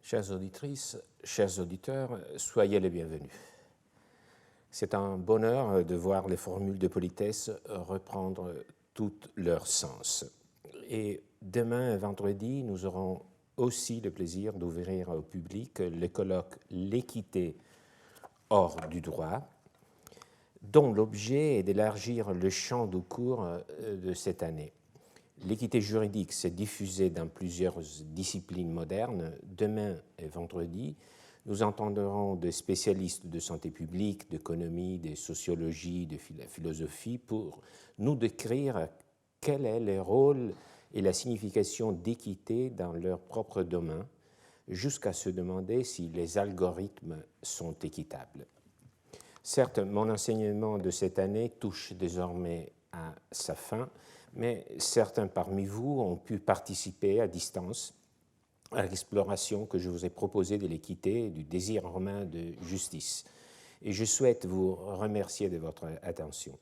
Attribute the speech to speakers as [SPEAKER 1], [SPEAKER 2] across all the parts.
[SPEAKER 1] Chères auditrices, chers auditeurs, soyez les bienvenus. C'est un bonheur de voir les formules de politesse reprendre tout leur sens. Et demain, vendredi, nous aurons aussi le plaisir d'ouvrir au public le colloque L'équité hors du droit, dont l'objet est d'élargir le champ du cours de cette année. L'équité juridique s'est diffusée dans plusieurs disciplines modernes. Demain et vendredi, nous entendrons des spécialistes de santé publique, d'économie, de sociologie, de philosophie pour nous décrire quel est le rôle et la signification d'équité dans leur propre domaine, jusqu'à se demander si les algorithmes sont équitables. Certes, mon enseignement de cette année touche désormais à sa fin, mais certains parmi vous ont pu participer à distance à l'exploration que je vous ai proposée de l'équité et du désir romain de justice. Et je souhaite vous remercier de votre attention.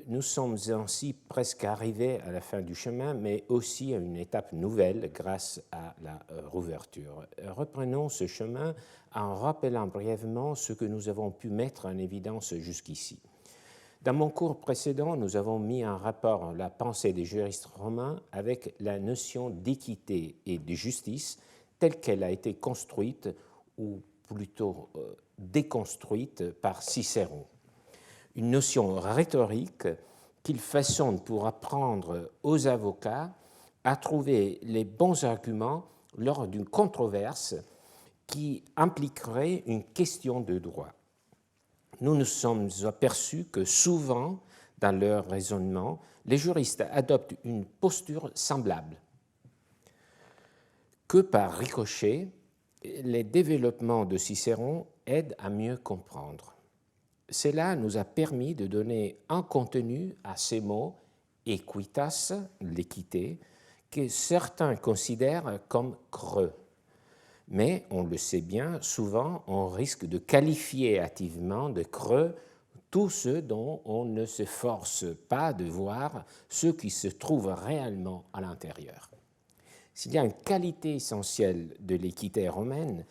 [SPEAKER 1] Nous sommes ainsi presque arrivés à la fin du chemin, mais aussi à une étape nouvelle grâce à la rouverture. Reprenons ce chemin en rappelant brièvement ce que nous avons pu mettre en évidence jusqu'ici. Dans mon cours précédent, nous avons mis en rapport la pensée des juristes romains avec la notion d'équité et de justice telle qu'elle a été construite, ou plutôt déconstruite, par Cicéron. Une notion rhétorique qu'il façonne pour apprendre aux avocats à trouver les bons arguments lors d'une controverse qui impliquerait une question de droit. Nous nous sommes aperçus que souvent, dans leur raisonnement, les juristes adoptent une posture semblable, que par ricochet, les développements de Cicéron aident à mieux comprendre. Cela nous a permis de donner un contenu à ces mots equitas, l'équité, que certains considèrent comme creux. Mais, on le sait bien, souvent on risque de qualifier hâtivement de creux tous ceux dont on ne se force pas de voir ce qui se trouve réellement à l'intérieur. S'il y a une qualité essentielle de l'équité romaine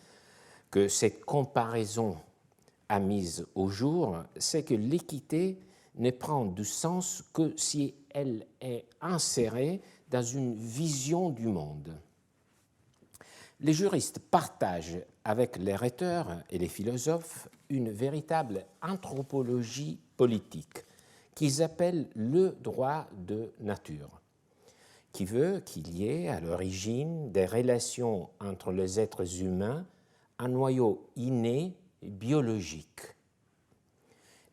[SPEAKER 1] que cette comparaison a mise au jour, c'est que l'équité ne prend du sens que si elle est insérée dans une vision du monde. Les juristes partagent avec les rhéteurs et les philosophes une véritable anthropologie politique qu'ils appellent le droit de nature, qui veut qu'il y ait à l'origine des relations entre les êtres humains un noyau inné et biologique.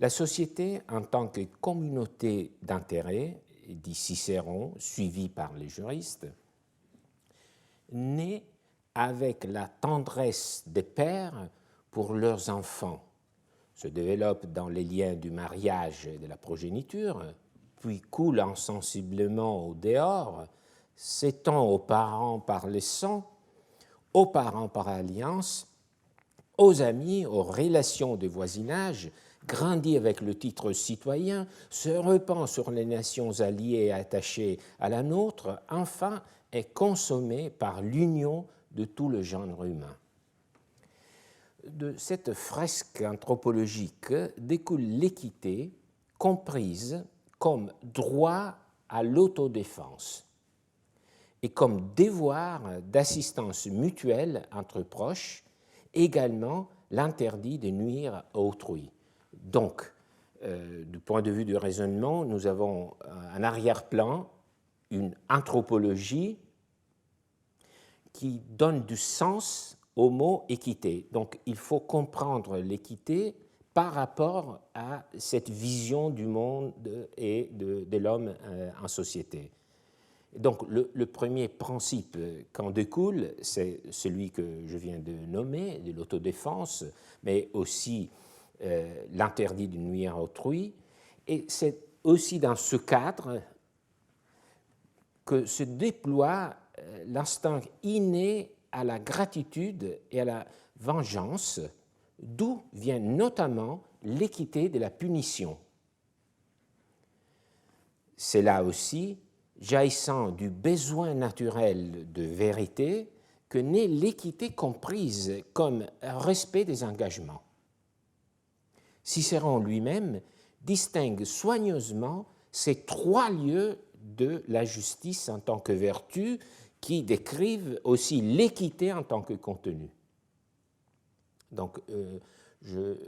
[SPEAKER 1] La société en tant que communauté d'intérêts, dit Cicéron, suivi par les juristes, naît avec la tendresse des pères pour leurs enfants, se développe dans les liens du mariage et de la progéniture, puis coule insensiblement au dehors, s'étend aux parents par le sang, aux parents par alliance, aux amis, aux relations de voisinage, grandit avec le titre citoyen, se répand sur les nations alliées et attachées à la nôtre, enfin est consommé par l'union de tout le genre humain. De cette fresque anthropologique découle l'équité, comprise comme droit à l'autodéfense et comme devoir d'assistance mutuelle entre proches, également l'interdit de nuire à autrui. Donc, du point de vue du raisonnement, nous avons en arrière-plan une anthropologie qui donne du sens au mot équité. Donc, il faut comprendre l'équité par rapport à cette vision du monde et de l'homme en société. Donc, le premier principe qu'en découle, c'est celui que je viens de nommer, de l'autodéfense, mais aussi l'interdit de nuire à autrui. Et c'est aussi dans ce cadre que se déploie l'instinct inné à la gratitude et à la vengeance, d'où vient notamment l'équité de la punition. C'est là aussi, jaillissant du besoin naturel de vérité, que n'est l'équité comprise comme respect des engagements. Cicéron lui-même distingue soigneusement ces trois lieux de la justice en tant que vertu qui décrivent aussi l'équité en tant que contenu. Donc, je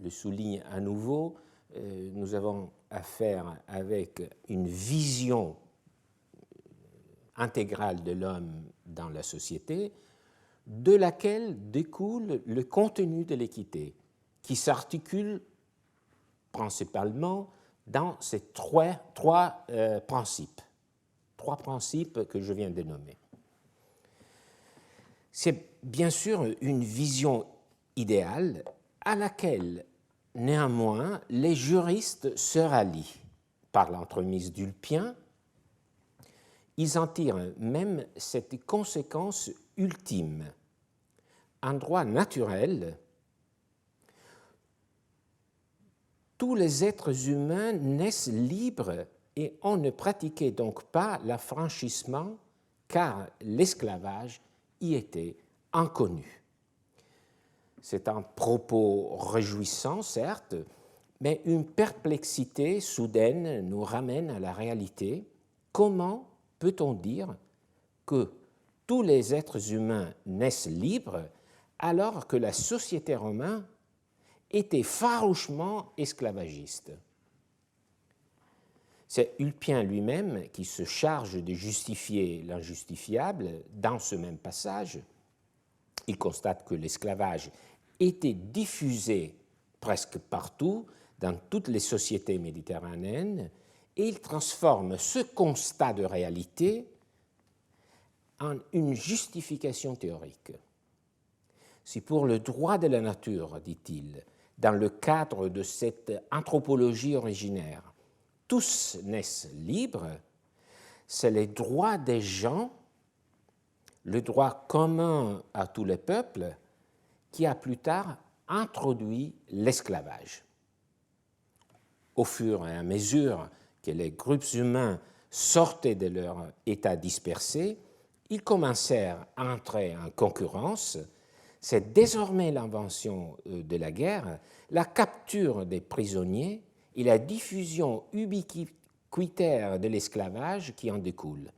[SPEAKER 1] le souligne à nouveau, nous avons affaire avec une vision intégrale de l'homme dans la société, de laquelle découle le contenu de l'équité, qui s'articule principalement dans ces trois principes que je viens de nommer. C'est bien sûr une vision idéale à laquelle, néanmoins, les juristes se rallient par l'entremise d'Ulpien. Ils en tirent même cette conséquence ultime. En droit naturel, tous les êtres humains naissent libres et on ne pratiquait donc pas l'affranchissement car l'esclavage y était inconnu. C'est un propos réjouissant, certes, mais une perplexité soudaine nous ramène à la réalité. Comment peut-on dire que tous les êtres humains naissent libres alors que la société romaine était farouchement esclavagiste? C'est Ulpien lui-même qui se charge de justifier l'injustifiable dans ce même passage. Il constate que l'esclavage était diffusé presque partout dans toutes les sociétés méditerranéennes et il transforme ce constat de réalité en une justification théorique. Si pour le droit de la nature, dit-il, dans le cadre de cette anthropologie originaire, tous naissent libres, c'est les droits des gens, le droit commun à tous les peuples, qui a plus tard introduit l'esclavage. Au fur et à mesure que les groupes humains sortaient de leur état dispersé, ils commencèrent à entrer en concurrence. C'est désormais l'invention de la guerre, la capture des prisonniers et la diffusion ubiquitaire de l'esclavage qui en découle,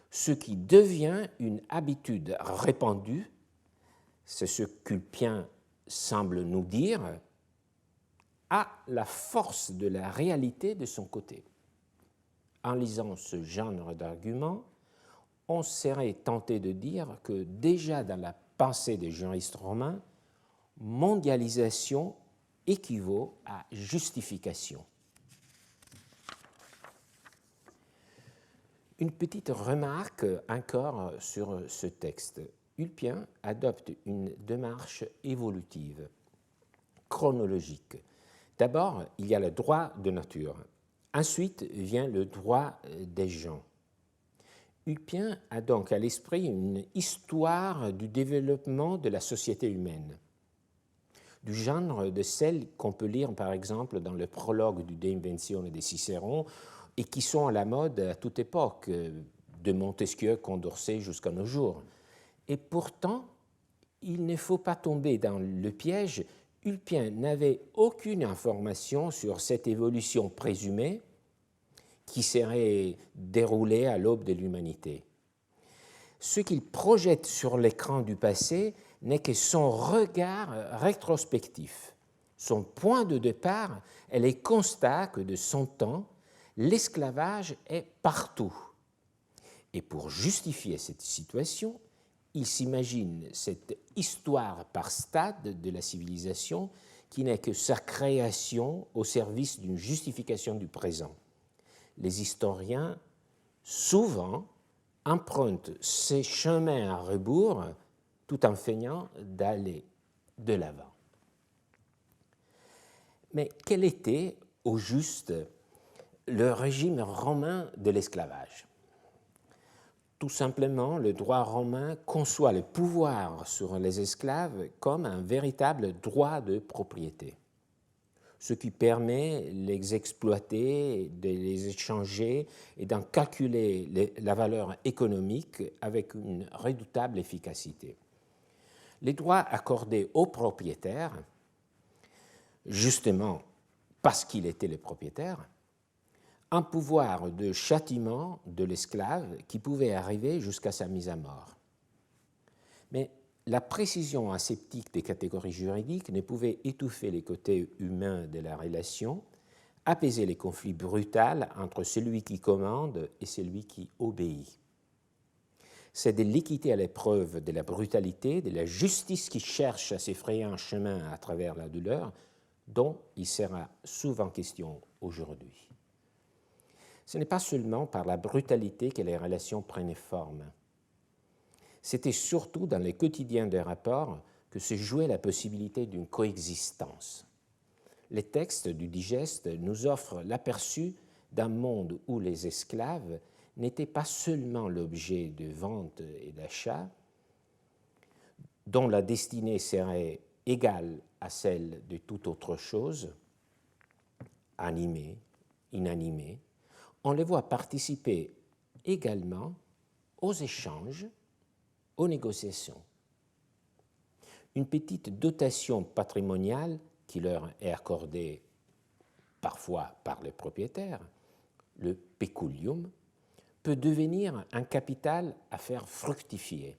[SPEAKER 1] ce qui devient une habitude répandue, c'est ce qu'Ulpien semble nous dire, a la force de la réalité de son côté. En lisant ce genre d'argument, on serait tenté de dire que déjà dans la pensée des juristes romains, mondialisation équivaut à justification. Une petite remarque encore sur ce texte. Ulpien adopte une démarche évolutive, chronologique. D'abord, il y a le droit de nature. Ensuite vient le droit des gens. Ulpien a donc à l'esprit une histoire du développement de la société humaine, du genre de celle qu'on peut lire par exemple dans le prologue du De Inventione de Cicéron et qui sont à la mode à toute époque, de Montesquieu, Condorcet jusqu'à nos jours. Et pourtant, il ne faut pas tomber dans le piège. Ulpien n'avait aucune information sur cette évolution présumée qui serait déroulée à l'aube de l'humanité. Ce qu'il projette sur l'écran du passé n'est que son regard rétrospectif. Son point de départ est le constat que de son temps, l'esclavage est partout. Et pour justifier cette situation, il s'imagine cette histoire par stade de la civilisation qui n'est que sa création au service d'une justification du présent. Les historiens, souvent, empruntent ces chemins à rebours tout en feignant d'aller de l'avant. Mais quel était, au juste, le régime romain de l'esclavage? Tout simplement, le droit romain conçoit le pouvoir sur les esclaves comme un véritable droit de propriété. ce qui permet de les exploiter, de les échanger et d'en calculer la valeur économique avec une redoutable efficacité. Les droits accordés aux propriétaires, justement parce qu'il était le propriétaire, un pouvoir de châtiment de l'esclave qui pouvait arriver jusqu'à sa mise à mort. Mais la précision aseptique des catégories juridiques ne pouvait étouffer les côtés humains de la relation, apaiser les conflits brutals entre celui qui commande et celui qui obéit. C'est de l'équité à l'épreuve de la brutalité, de la justice qui cherche à s'effrayer un chemin à travers la douleur, dont il sera souvent question aujourd'hui. Ce n'est pas seulement par la brutalité que les relations prenaient forme. C'était surtout dans les quotidiens des rapports que se jouait la possibilité d'une coexistence. Les textes du digeste nous offrent l'aperçu d'un monde où les esclaves n'étaient pas seulement l'objet de vente et d'achat, dont la destinée serait égale à celle de toute autre chose, animée, inanimée. On les voit participer également aux échanges, aux négociations. Une petite dotation patrimoniale qui leur est accordée parfois par les propriétaires, le peculium, peut devenir un capital à faire fructifier.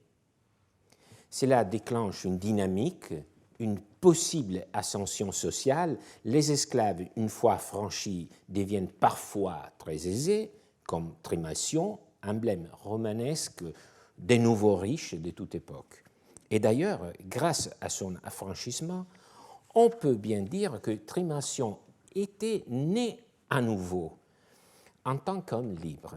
[SPEAKER 1] Cela déclenche une dynamique, une possible ascension sociale. Les esclaves, une fois franchis, deviennent parfois très aisés, comme Trimation, emblème romanesque des nouveaux riches de toute époque. Et d'ailleurs, grâce à son affranchissement, on peut bien dire que Trimation était né à nouveau en tant qu'homme libre.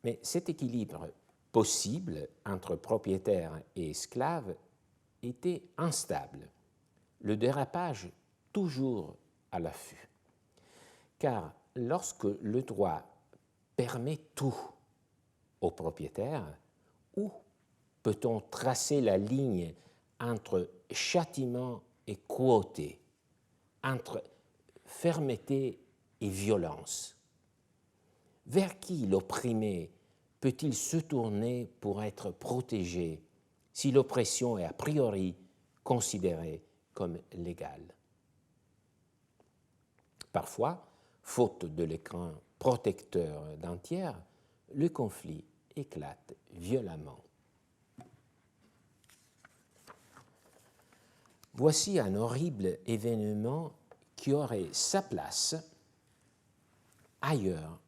[SPEAKER 1] Mais cet équilibre possible entre propriétaires et esclaves était instable, le dérapage toujours à l'affût. Car lorsque le droit permet tout aux propriétaires, où peut-on tracer la ligne entre châtiment et cruauté, entre fermeté et violence? Vers qui l'opprimé peut-il se tourner pour être protégé si l'oppression est a priori considérée comme légale? Parfois, faute de l'écran protecteur d'un tiers, le conflit éclate violemment. Voici un horrible événement qui aurait sa place ailleurs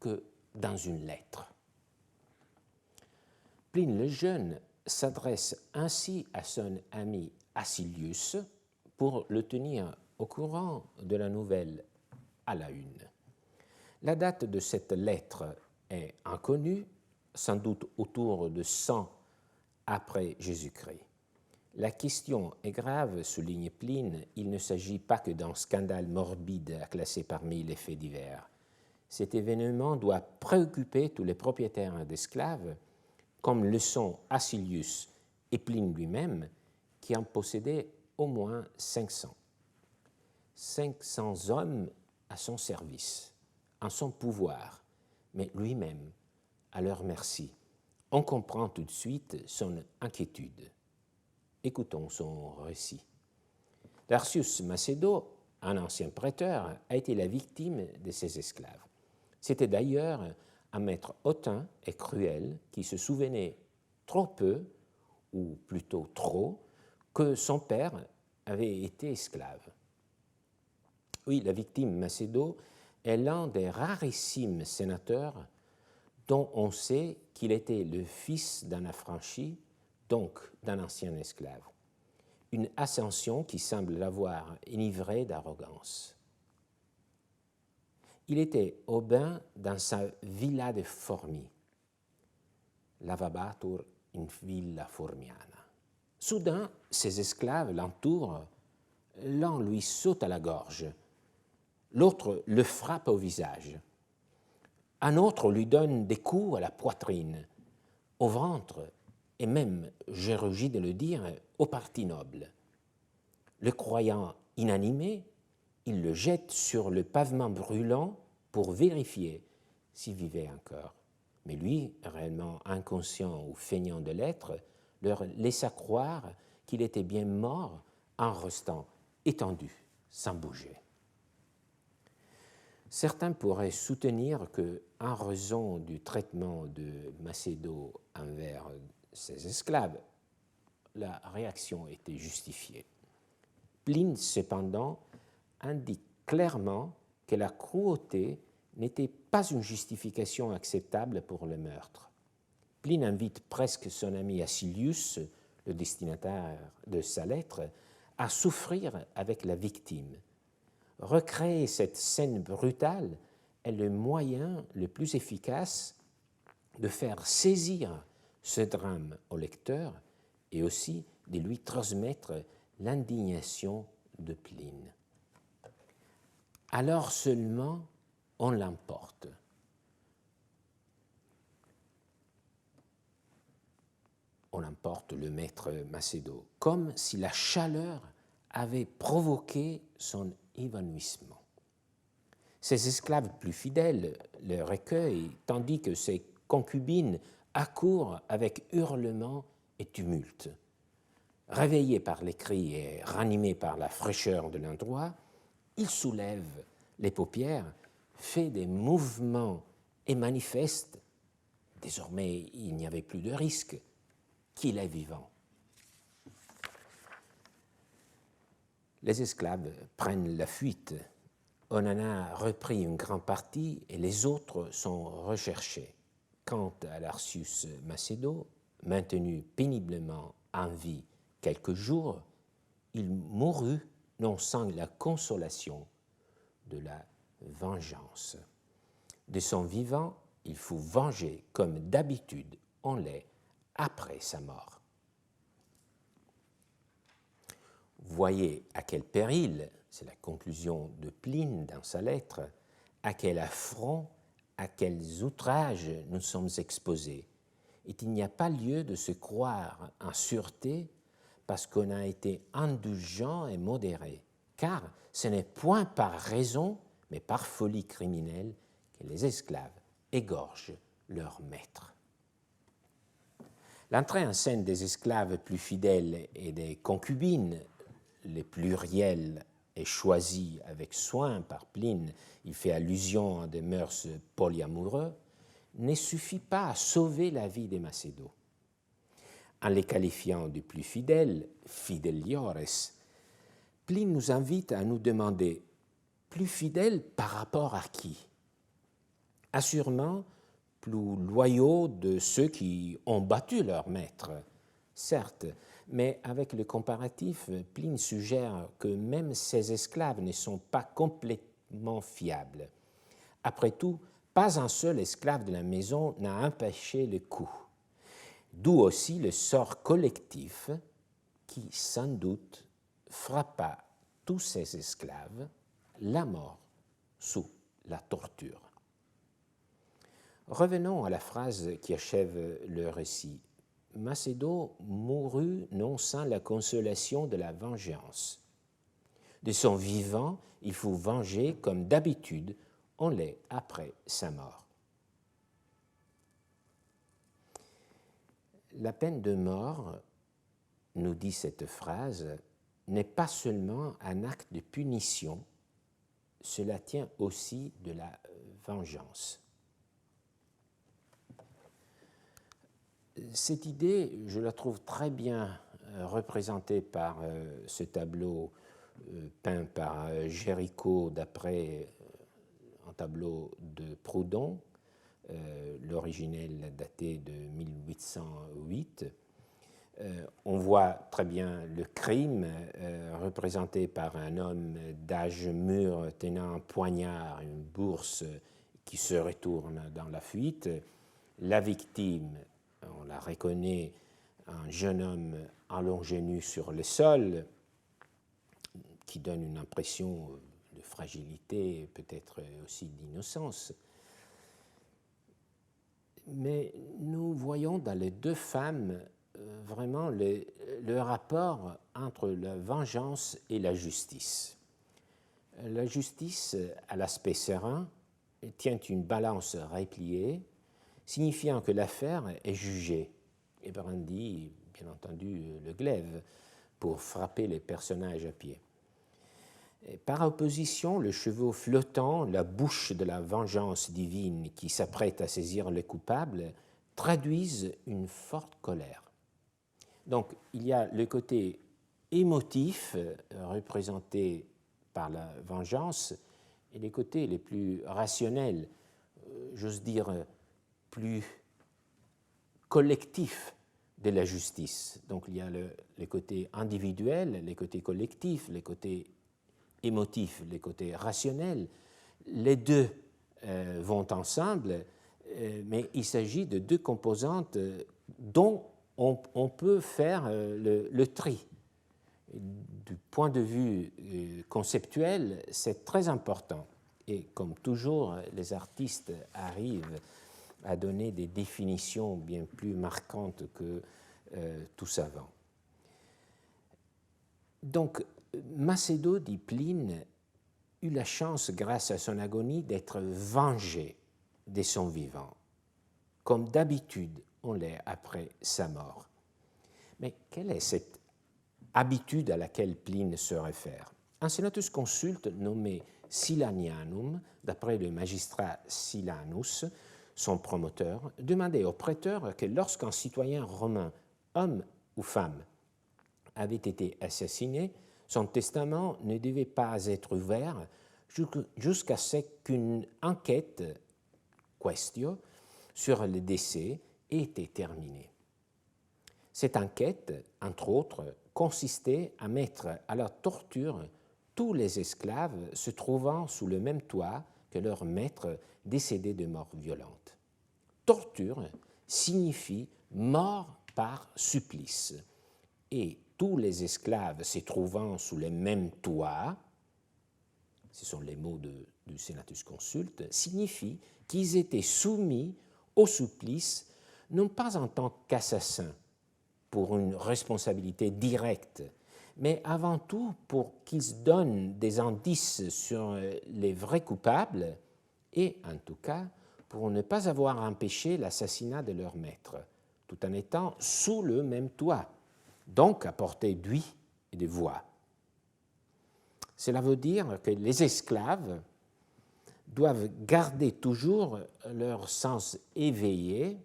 [SPEAKER 1] que dans une lettre. Pline le Jeune s'adresse ainsi à son ami Acilius pour le tenir au courant de la nouvelle à la une. La date de cette lettre est inconnue, sans doute autour de 100 après Jésus-Christ. La question est grave, souligne Pline, il ne s'agit pas que d'un scandale morbide à classer parmi les faits divers. Cet événement doit préoccuper tous les propriétaires d'esclaves, comme le sont Acilius et Pline lui-même, qui en possédaient au moins 500. 500 hommes à son service, en son pouvoir, mais lui-même à leur merci. On comprend tout de suite son inquiétude. Écoutons son récit. Lartius Macedo, un ancien prêteur, a été la victime de ses esclaves. C'était d'ailleurs un maître hautain et cruel qui se souvenait trop peu, ou plutôt trop, que son père avait été esclave. Oui, la victime Macedo est l'un des rarissimes sénateurs dont on sait qu'il était le fils d'un affranchi, donc d'un ancien esclave. Une ascension qui semble l'avoir enivré d'arrogance. Il était au bain dans sa villa de Formi, lavabatur in villa formiana. Soudain, ses esclaves l'entourent, l'un lui saute à la gorge, l'autre le frappe au visage, un autre lui donne des coups à la poitrine, au ventre et même, j'ai rougi de le dire, aux parties nobles. Le croyant inanimé, il le jette sur le pavement brûlant pour vérifier s'il vivait encore. Mais lui, réellement inconscient ou feignant de l'être, leur laissa croire qu'il était bien mort en restant étendu, sans bouger. Certains pourraient soutenir que, en raison du traitement de Macédo envers ses esclaves, la réaction était justifiée. Pline, cependant, indique clairement que la cruauté n'était pas une justification acceptable pour le meurtre. Pline invite presque son ami Acilius, le destinataire de sa lettre, à souffrir avec la victime. Recréer cette scène brutale est le moyen le plus efficace de faire saisir ce drame au lecteur et aussi de lui transmettre l'indignation de Pline. Alors seulement on l'emporte. On emporte le maître Macédo, comme si la chaleur avait provoqué son évanouissement. Ses esclaves plus fidèles le recueillent, tandis que ses concubines accourent avec hurlements et tumulte. Réveillé par les cris et ranimé par la fraîcheur de l'endroit, il soulève les paupières, fait des mouvements et manifeste, désormais il n'y avait plus de risque, qu'il est vivant. Les esclaves prennent la fuite. On en a repris une grande partie et les autres sont recherchés. Quant à Lartius Macédo, maintenu péniblement en vie quelques jours, il mourut non sans la consolation de la vengeance. De son vivant, il fut vengé comme d'habitude on l'est après sa mort. Voyez à quel péril, c'est la conclusion de Pline dans sa lettre, à quel affront, à quels outrages nous sommes exposés, et il n'y a pas lieu de se croire en sûreté parce qu'on a été indulgent et modéré, car ce n'est point par raison, mais par folie criminelle que les esclaves égorgent leurs maîtres. L'entrée en scène des esclaves plus fidèles et des concubines, les pluriels est choisi avec soin par Pline, il fait allusion à des mœurs polyamoureux, ne suffit pas à sauver la vie des Macédos. En les qualifiant de plus fidèles, fideliores, Pline nous invite à nous demander plus fidèles par rapport à qui? Assurément, plus loyaux de ceux qui ont battu leur maître, certes, mais avec le comparatif, Pline suggère que même ces esclaves ne sont pas complètement fiables. Après tout, pas un seul esclave de la maison n'a empêché le coup, d'où aussi le sort collectif qui, sans doute, frappa tous ces esclaves, la mort sous la torture. Revenons à la phrase qui achève le récit. Macédo mourut non sans la consolation de la vengeance. De son vivant, il fut vengé comme d'habitude on l'est après sa mort. La peine de mort, nous dit cette phrase, n'est pas seulement un acte de punition, cela tient aussi de la vengeance. Cette idée, je la trouve très bien représentée par ce tableau peint par Géricault d'après un tableau de Proudhon, l'originel daté de 1808. On voit très bien le crime représenté par un homme d'âge mûr tenant un poignard, une bourse qui se retourne dans la fuite. La victime, on la reconnaît, un jeune homme allongé nu sur le sol, qui donne une impression de fragilité, peut-être aussi d'innocence. Mais nous voyons dans les deux femmes vraiment le rapport entre la vengeance et la justice. La justice, à l'aspect serein, tient une balance repliée, signifiant que l'affaire est jugée, et brandit, bien entendu, le glaive pour frapper les personnages à pied. Et par opposition, le cheveu flottant, la bouche de la vengeance divine qui s'apprête à saisir le coupable, traduisent une forte colère. Donc, il y a le côté émotif représenté par la vengeance et les côtés les plus rationnels, j'ose dire plus collectifs de la justice. Donc il y a les côtés individuels, les côtés collectifs, les côtés émotifs, les côtés rationnels. Les deux vont ensemble, mais il s'agit de deux composantes dont on peut faire le tri. Du point de vue conceptuel, c'est très important. Et comme toujours, les artistes arrivent à donner des définitions bien plus marquantes que tout savant. Donc, Macédo, dit Pline, eut la chance, grâce à son agonie, d'être vengé de son vivant, comme d'habitude on l'est après sa mort. Mais quelle est cette habitude à laquelle Pline se réfère? Un senatus consulte nommé Silanianum, d'après le magistrat Silanus, son promoteur, demandait au prêteur que lorsqu'un citoyen romain, homme ou femme, avait été assassiné, son testament ne devait pas être ouvert jusqu'à ce qu'une enquête, quaestio, sur le décès ait été terminée. Cette enquête, entre autres, consistait à mettre à la torture tous les esclaves se trouvant sous le même toit que leur maître décédé de mort violente. Torture signifie mort par supplice, et tous les esclaves se trouvant sous le même toit, ce sont les mots du Senatus Consulte, signifie qu'ils étaient soumis au supplice non pas en tant qu'assassins pour une responsabilité directe, mais avant tout pour qu'ils donnent des indices sur les vrais coupables et, en tout cas, pour ne pas avoir empêché l'assassinat de leur maître, tout en étant sous le même toit, donc à portée d'ouïe et de voix. Cela veut dire que les esclaves doivent garder toujours leur sens éveillé,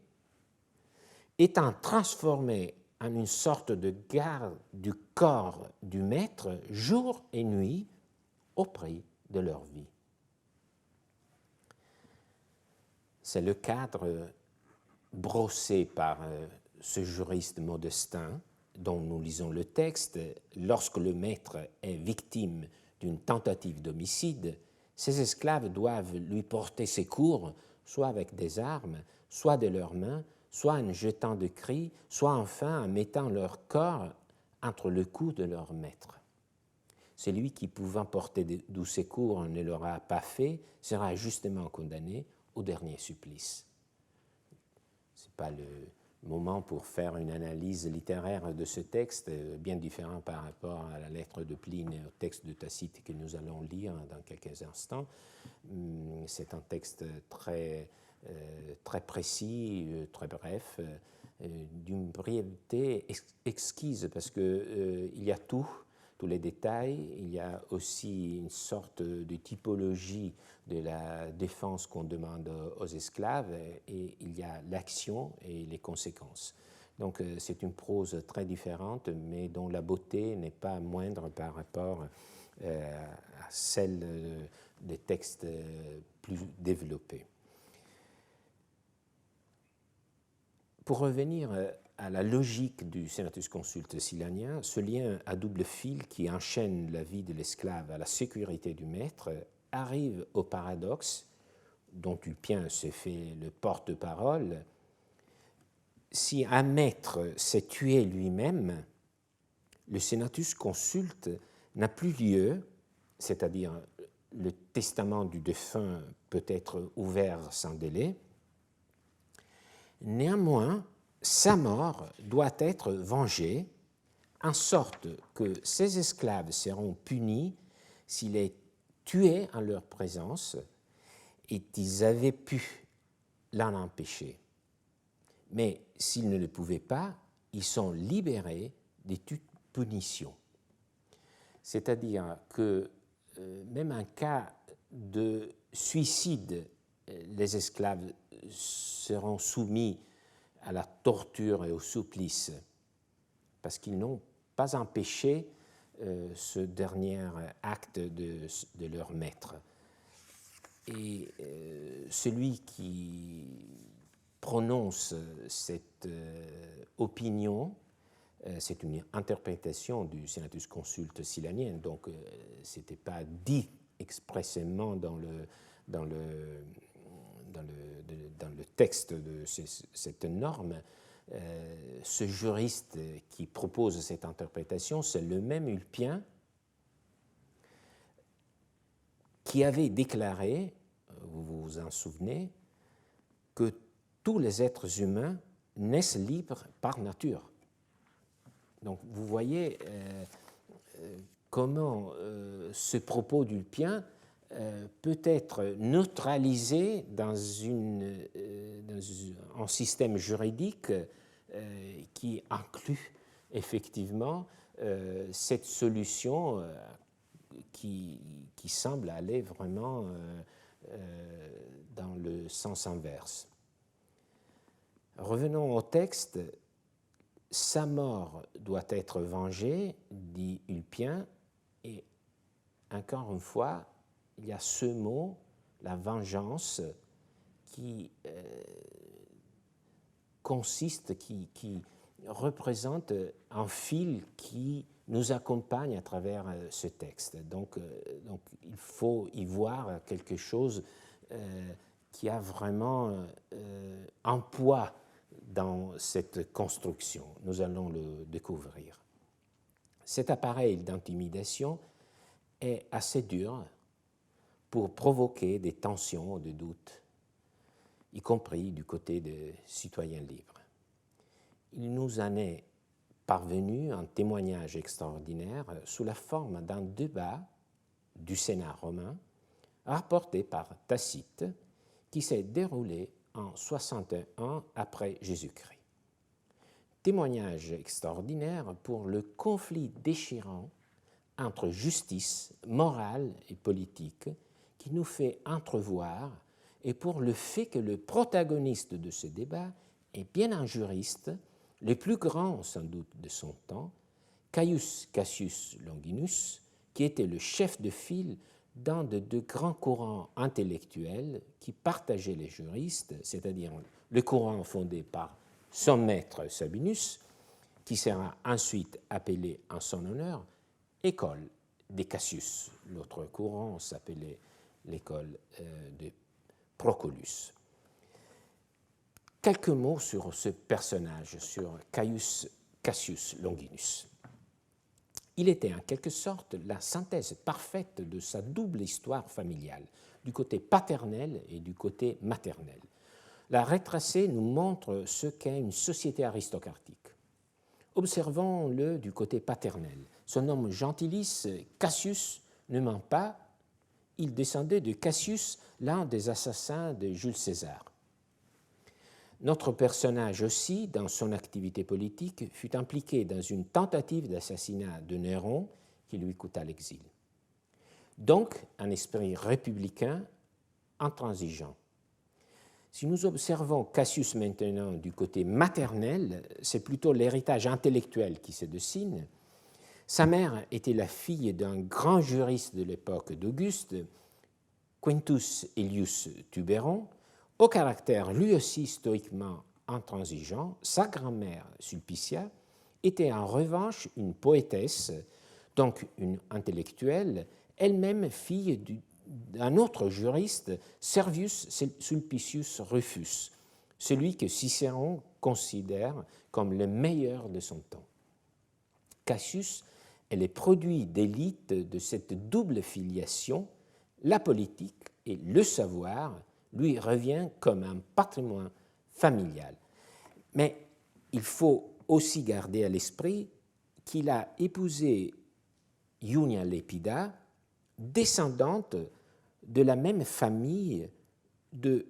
[SPEAKER 1] étant transformés en une sorte de garde du corps du maître jour et nuit au prix de leur vie. C'est le cadre brossé par ce juriste Modestin dont nous lisons le texte. Lorsque le maître est victime d'une tentative d'homicide, ses esclaves doivent lui porter secours, soit avec des armes, soit de leurs mains, soit en jetant des cris, soit enfin en mettant leur corps entre le cou de leur maître. Celui qui, pouvant porter du secours, ne l'aura pas fait, sera justement condamné au dernier supplice. Ce n'est pas le moment pour faire une analyse littéraire de ce texte, bien différent par rapport à la lettre de Pline et au texte de Tacite que nous allons lire dans quelques instants. C'est un texte très précis, très bref, d'une brièveté exquise, parce qu'il y a tous les détails, il y a aussi une sorte de typologie de la défense qu'on demande aux esclaves, et il y a l'action et les conséquences. Donc c'est une prose très différente, mais dont la beauté n'est pas moindre par rapport à celle des textes plus développés. Pour revenir à la logique du Senatus Consulte silanien, ce lien à double fil qui enchaîne la vie de l'esclave à la sécurité du maître arrive au paradoxe dont Tulpien se fait le porte-parole. Si un maître s'est tué lui-même, le Senatus Consulte n'a plus lieu, c'est-à-dire le testament du défunt peut être ouvert sans délai. Néanmoins, sa mort doit être vengée, en sorte que ses esclaves seront punis s'il est tués en leur présence et ils avaient pu l'en empêcher. Mais s'ils ne le pouvaient pas, ils sont libérés de toute punition. C'est-à-dire que même en cas de suicide, les esclaves seront soumis à la torture et au supplice parce qu'ils n'ont pas empêché ce dernier acte de leur maître. Et celui qui prononce cette opinion, c'est une interprétation du Senatus Consulta silanien, donc ce n'était pas dit expressément dans le texte de cette norme. Ce juriste qui propose cette interprétation, c'est le même Ulpien qui avait déclaré, vous vous en souvenez, que tous les êtres humains naissent libres par nature. Donc vous voyez comment ce propos d'Ulpien peut être neutralisé dans un système juridique qui inclut effectivement cette solution qui semble aller vraiment dans le sens inverse. Revenons au texte. Sa mort doit être vengée, dit Ulpien, et encore une fois, il y a ce mot, la vengeance, qui consiste, qui représente un fil qui nous accompagne à travers ce texte. Donc il faut y voir quelque chose qui a vraiment un poids dans cette construction. Nous allons le découvrir. Cet appareil d'intimidation est assez dur pour provoquer des tensions, des doutes, y compris du côté des citoyens libres. Il nous en est parvenu un témoignage extraordinaire sous la forme d'un débat du Sénat romain rapporté par Tacite qui s'est déroulé en 61 après Jésus-Christ. Témoignage extraordinaire pour le conflit déchirant entre justice morale et politique qui nous fait entrevoir et pour le fait que le protagoniste de ce débat est bien un juriste, le plus grand sans doute de son temps, Caius Cassius Longinus, qui était le chef de file d'un de deux grands courants intellectuels qui partageaient les juristes, c'est-à-dire le courant fondé par son maître Sabinus, qui sera ensuite appelé en son honneur École des Cassius. L'autre courant s'appelait l'école de Procolus. Quelques mots sur ce personnage, sur Caius Cassius Longinus. Il était en quelque sorte la synthèse parfaite de sa double histoire familiale, du côté paternel et du côté maternel. La rétracée nous montre ce qu'est une société aristocratique. Observons-le du côté paternel. Son nom gentilis, Cassius, ne ment pas. Il descendait de Cassius, l'un des assassins de Jules César. Notre personnage aussi, dans son activité politique, fut impliqué dans une tentative d'assassinat de Néron qui lui coûta l'exil. Donc, un esprit républicain intransigeant. Si nous observons Cassius maintenant du côté maternel, c'est plutôt l'héritage intellectuel qui se dessine. Sa mère était la fille d'un grand juriste de l'époque d'Auguste, Quintus Aelius Tuberon, au caractère lui aussi stoïquement intransigeant. Sa grand-mère, Sulpicia, était en revanche une poétesse, donc une intellectuelle, elle-même fille d'un autre juriste, Servius Sulpicius Rufus, celui que Cicéron considère comme le meilleur de son temps. Cassius est le produit d'élite de cette double filiation, la politique et le savoir, lui revient comme un patrimoine familial. Mais il faut aussi garder à l'esprit qu'il a épousé Iunia Lepida, descendante de la même famille de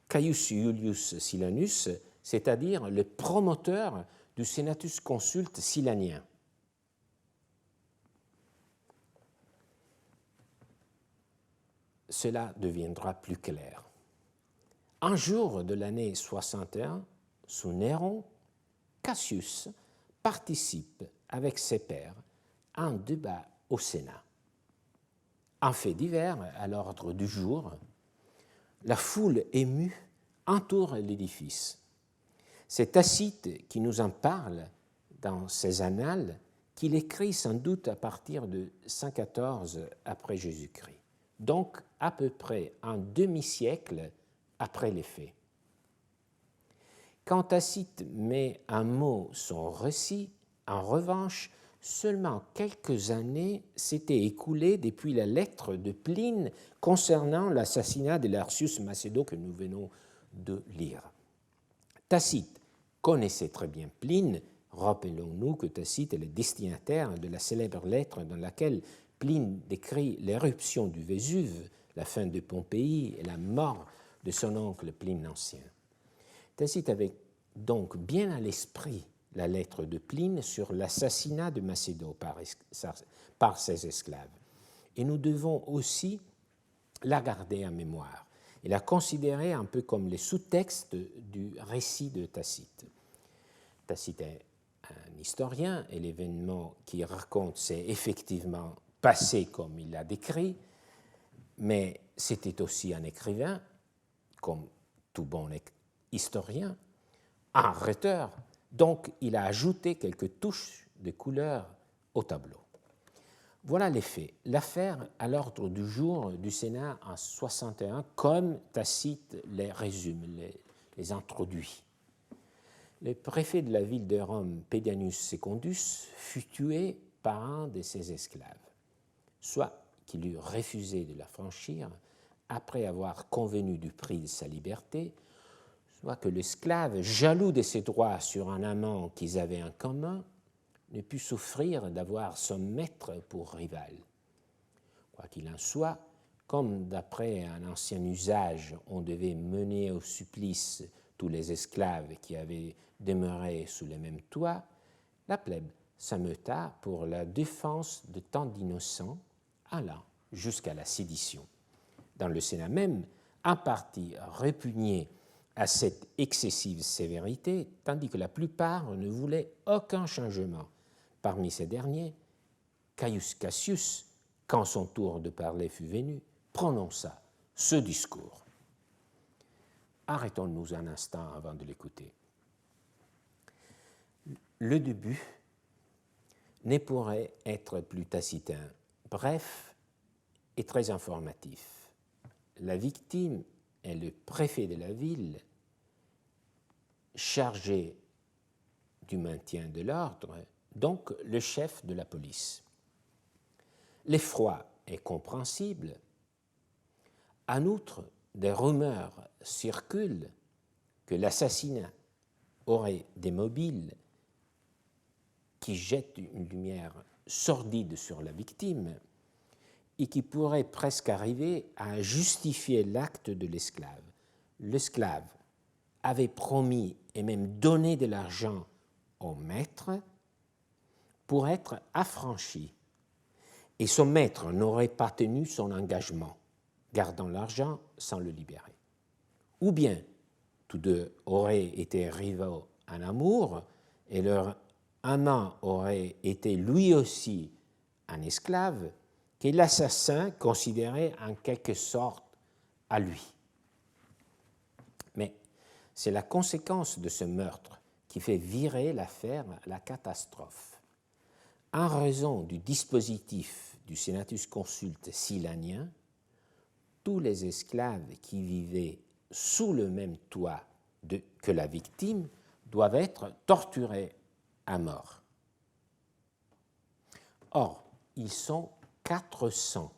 [SPEAKER 1] Caius Iulius Silanus, c'est-à-dire le promoteur du Senatus Consulte silanien. Cela deviendra plus clair. Un jour de l'année 61, sous Néron, Cassius participe avec ses pairs à un débat au Sénat. Un fait divers à l'ordre du jour, la foule émue entoure l'édifice. C'est Tacite qui nous en parle dans ses annales, qu'il écrit sans doute à partir de 114 après Jésus-Christ, donc à peu près un demi-siècle après les faits. Quand Tacite met en mots son récit, en revanche, seulement quelques années s'étaient écoulées depuis la lettre de Pline concernant l'assassinat de Lartius Macédo que nous venons de lire. Tacite connaissait très bien Pline. Rappelons-nous que Tacite est le destinataire de la célèbre lettre dans laquelle Pline décrit l'éruption du Vésuve, la fin de Pompéi et la mort de son oncle Pline l'Ancien. Tacite avait donc bien à l'esprit la lettre de Pline sur l'assassinat de Macédo par ses esclaves. Et nous devons aussi la garder en mémoire et la considérer un peu comme les sous-textes du récit de Tacite. Tacite est un historien et l'événement qu'il raconte s'est effectivement passé comme il l'a décrit, mais c'était aussi un écrivain, comme tout bon historien, un rhéteur. Donc, il a ajouté quelques touches de couleur au tableau. Voilà les faits. L'affaire à l'ordre du jour du Sénat en 61, comme Tacite les résume, les introduit. Le préfet de la ville de Rome, Pedanius Secundus, fut tué par un de ses esclaves, soit qu'il eût refusé de la franchir après avoir convenu du prix de sa liberté, soit que l'esclave, jaloux de ses droits sur un amant qu'ils avaient en commun, ne put souffrir d'avoir son maître pour rival. Quoi qu'il en soit, comme d'après un ancien usage, on devait mener au supplice tous les esclaves qui avaient demeuré sous le même toit, la plèbe s'ameuta pour la défense de tant d'innocents, allant jusqu'à la sédition. Dans le Sénat même, un parti répugné à cette excessive sévérité, tandis que la plupart ne voulaient aucun changement. Parmi ces derniers, Caius Cassius, quand son tour de parler fut venu, prononça ce discours. Arrêtons-nous un instant avant de l'écouter. Le début ne pourrait être plus tacitin, bref et très informatif. La victime est le préfet de la ville, chargé du maintien de l'ordre, donc le chef de la police. L'effroi est compréhensible. En outre, des rumeurs circulent que l'assassinat aurait des mobiles qui jettent une lumière sordide sur la victime et qui pourrait presque arriver à justifier l'acte de l'esclave. L'esclave avait promis et même donné de l'argent au maître pour être affranchi, et son maître n'aurait pas tenu son engagement, gardant l'argent sans le libérer. Ou bien, tous deux auraient été rivaux en amour, et leur amant aurait été lui aussi un esclave, que l'assassin considérait en quelque sorte à lui. Mais c'est la conséquence de ce meurtre qui fait virer l'affaire à la catastrophe. En raison du dispositif du Senatus Consulte silanien, tous les esclaves qui vivaient sous le même toit que la victime doivent être torturés à mort. Or, ils sont 400.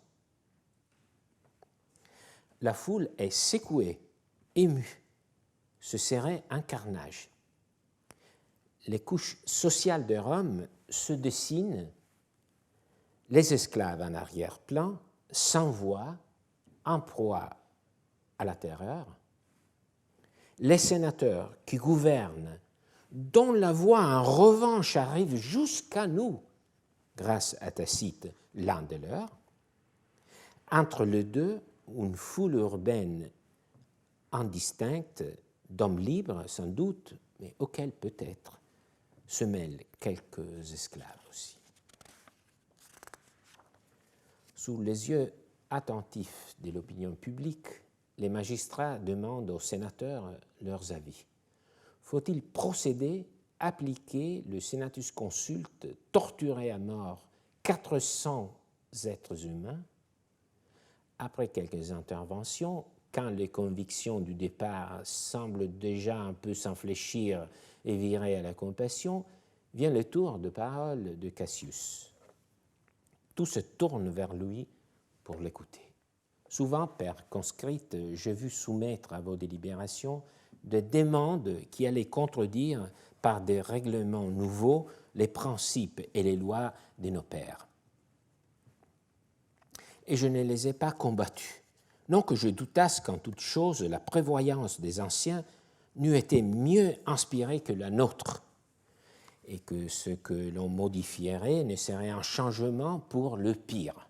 [SPEAKER 1] La foule est secouée, émue. Ce serait un carnage. Les couches sociales de Rome se dessinent, les esclaves en arrière-plan, sans voix, en proie à la terreur, les sénateurs qui gouvernent, dont la voix en revanche arrive jusqu'à nous, grâce à Tacite, l'un des leurs, entre les deux, une foule urbaine indistincte, d'hommes libres sans doute, mais auxquels peut-être se mêlent quelques esclaves aussi. Sous les yeux attentifs de l'opinion publique, les magistrats demandent aux sénateurs leurs avis. Faut-il procéder, appliquer le senatus consulte, torturer à mort 400 êtres humains? Après quelques interventions, quand les convictions du départ semblent déjà un peu s'enfléchir et virer à la compassion, vient le tour de parole de Cassius. Tout se tourne vers lui pour l'écouter. Souvent, père conscrite, j'ai vu soumettre à vos délibérations des demandes qui allaient contredire par des règlements nouveaux les principes et les lois de nos pères. Et je ne les ai pas combattus. Non que je doutasse qu'en toute chose la prévoyance des anciens n'eût été mieux inspirée que la nôtre, et que ce que l'on modifierait ne serait un changement pour le pire.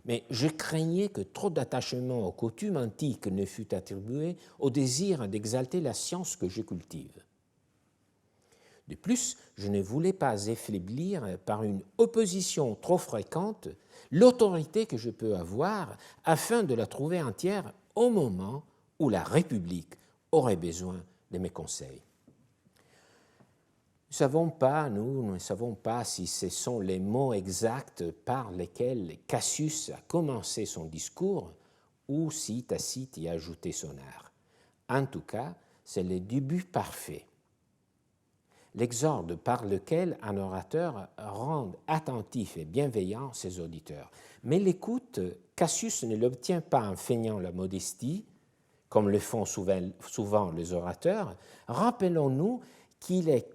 [SPEAKER 1] Mais je craignais que trop d'attachement aux coutumes antiques ne fût attribué au désir d'exalter la science que je cultive. De plus, je ne voulais pas affaiblir par une opposition trop fréquente l'autorité que je peux avoir afin de la trouver entière au moment où la République aurait besoin de mes conseils. Nous ne savons pas si ce sont les mots exacts par lesquels Cassius a commencé son discours ou si Tacite y a ajouté son art. En tout cas, c'est le début parfait. L'exorde par lequel un orateur rend attentif et bienveillant ses auditeurs. Mais l'écoute, Cassius ne l'obtient pas en feignant la modestie, comme le font souvent les orateurs. Rappelons-nous qu'il est.